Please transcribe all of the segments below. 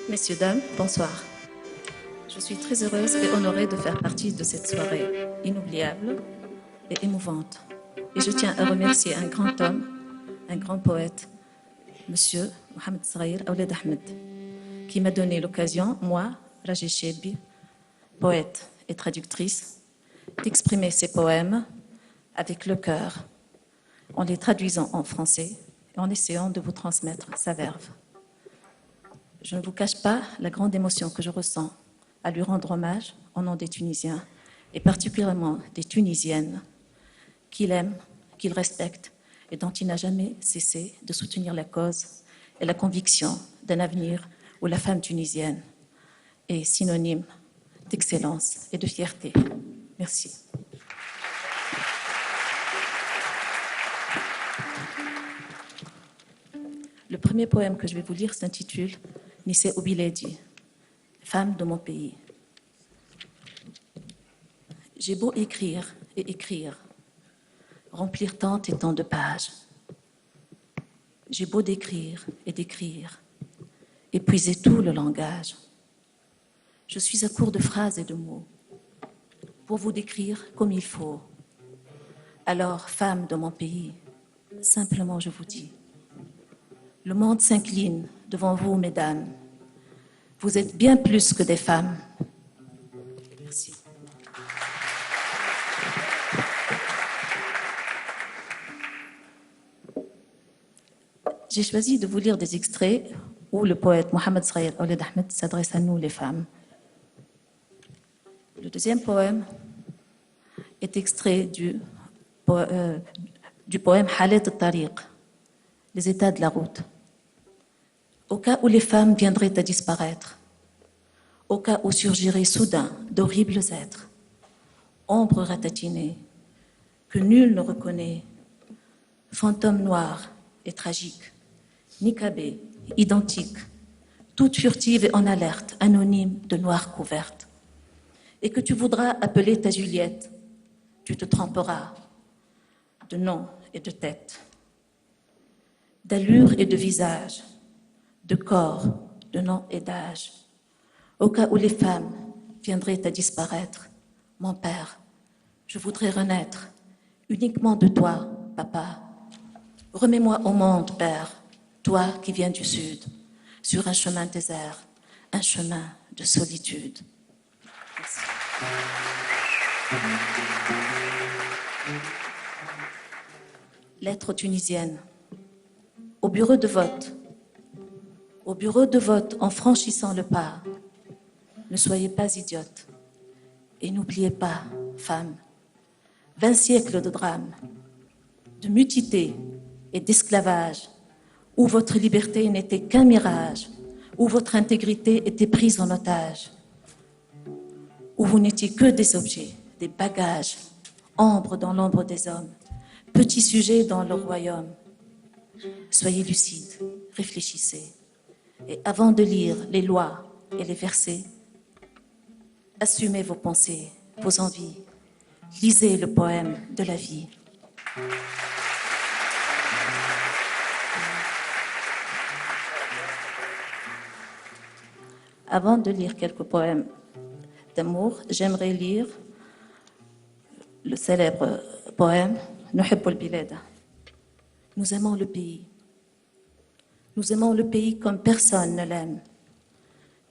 Messieurs, dames, bonsoir. Je suis très heureuse et honorée de faire partie de cette soirée inoubliable et émouvante. Et je tiens à remercier un grand homme, un grand poète, Monsieur Mohamed Sghir Ouled Ahmed, qui m'a donné l'occasion, moi, Rajie Chebbi, poète et traductrice, d'exprimer ses poèmes avec le cœur, en les traduisant en français et en essayant de vous transmettre sa verve. Je ne vous cache pas la grande émotion que je ressens à lui rendre hommage au nom des Tunisiens et particulièrement des Tunisiennes qu'il aime, qu'il respecte et dont il n'a jamais cessé de soutenir la cause et la conviction d'un avenir où la femme tunisienne est synonyme d'excellence et de fierté. Merci. Le premier poème que je vais vous lire s'intitule Nissé Obiledi, femme de mon pays. J'ai beau écrire et écrire, remplir tant et tant de pages. J'ai beau décrire et décrire, épuiser tout le langage. Je suis à court de phrases et de mots pour vous décrire comme il faut. Alors, femme de mon pays, simplement je vous dis, le monde s'incline devant vous, mesdames. Vous êtes bien plus que des femmes. Merci. J'ai choisi de vous lire des extraits où le poète Mohamed Sghir Ouled Ahmed s'adresse à nous, les femmes. Le deuxième poème est extrait du poème Halet al-Tariq, les états de la route. Au cas où les femmes viendraient à disparaître, au cas où surgiraient soudain d'horribles êtres, ombres ratatinées, que nul ne reconnaît, fantômes noirs et tragiques, niqabés, identiques, toutes furtives et en alerte, anonymes de noir couvertes, et que tu voudras appeler ta Juliette, tu te tromperas de nom et de tête, d'allure et de visage, de corps, de nom et d'âge. Au cas où les femmes viendraient à disparaître, mon père, je voudrais renaître uniquement de toi, papa. Remets-moi au monde, père, toi qui viens du sud, sur un chemin désert, un chemin de solitude. Merci. Lettre tunisienne. Au bureau de vote, en franchissant le pas, ne soyez pas idiote et n'oubliez pas, femme, 20 siècles de drame, de mutilité et d'esclavage, où votre liberté n'était qu'un mirage, où votre intégrité était prise en otage, où vous n'étiez que des objets, des bagages, ombre dans l'ombre des hommes, petits sujets dans leur royaume. Soyez lucide, réfléchissez, et avant de lire les lois et les versets, assumez vos pensées, vos envies, lisez le poème de la vie. Avant de lire quelques poèmes d'amour, j'aimerais lire le célèbre poème Nuhibbu al-bilada. Nous aimons le pays. Nous aimons le pays comme personne ne l'aime.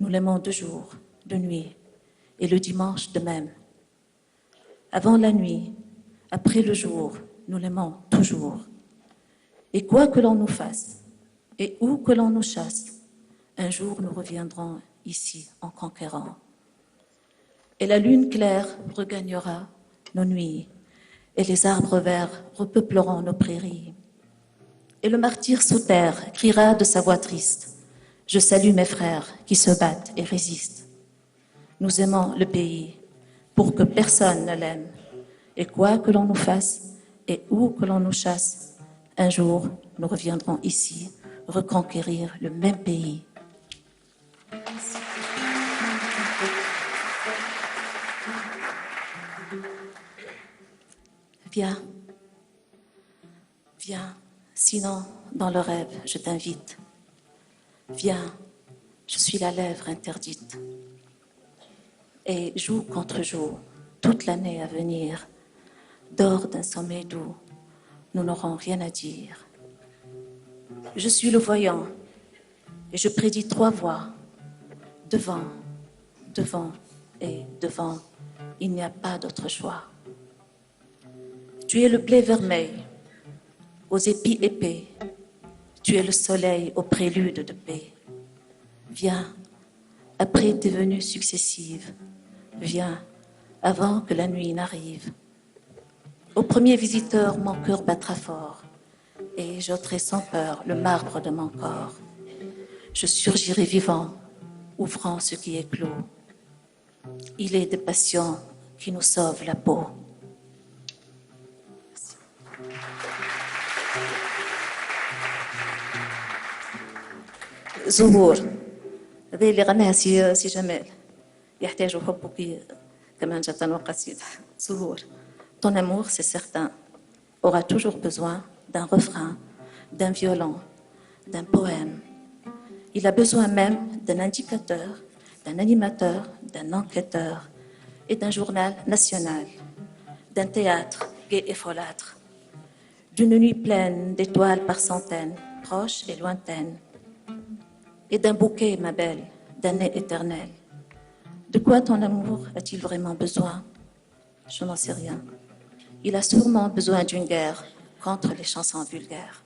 Nous l'aimons de jour, de nuit et le dimanche de même. Avant la nuit, après le jour, nous l'aimons toujours. Et quoi que l'on nous fasse, et où que l'on nous chasse, un jour nous reviendrons ici en conquérant. Et la lune claire regagnera nos nuits, et les arbres verts repeupleront nos prairies. Et le martyr sous terre criera de sa voix triste, « Je salue mes frères qui se battent et résistent. » Nous aimons le pays pour que personne ne l'aime. Et quoi que l'on nous fasse et où que l'on nous chasse, un jour nous reviendrons ici reconquérir le même pays. Viens, viens, sinon dans le rêve je t'invite. Viens, Je suis la lèvre interdite. Et jour contre jour, toute l'année à venir, dors d'un sommeil doux, nous n'aurons rien à dire. Je suis le voyant et je prédis 3 voies. Devant, devant et devant, il n'y a pas d'autre choix. Tu es le blé vermeil, aux épis épais. Tu es le soleil au prélude de paix. Viens, après tes venues successives. Viens, avant que la nuit n'arrive. Au premier visiteur, mon cœur battra fort, et j'ôterai sans peur le marbre de mon corps. Je surgirai vivant, ouvrant ce qui est clos. Il est des passions qui nous sauvent la peau. زهور هذه اللي غناها سي جمال يحتاج حبك كما جاءت وقصيدة زهور. Ton amour, c'est certain, aura toujours besoin d'un refrain, d'un violon, d'un poème. Il a besoin même d'un indicateur, d'un animateur, d'un enquêteur et d'un journal national, d'un théâtre gai et folâtre, d'une nuit pleine d'étoiles par centaines, proches et lointaines, et d'un bouquet, ma belle, d'années éternelles. De quoi ton amour a-t-il vraiment besoin? Je n'en sais rien. Il a sûrement besoin d'une guerre contre les chansons vulgaires.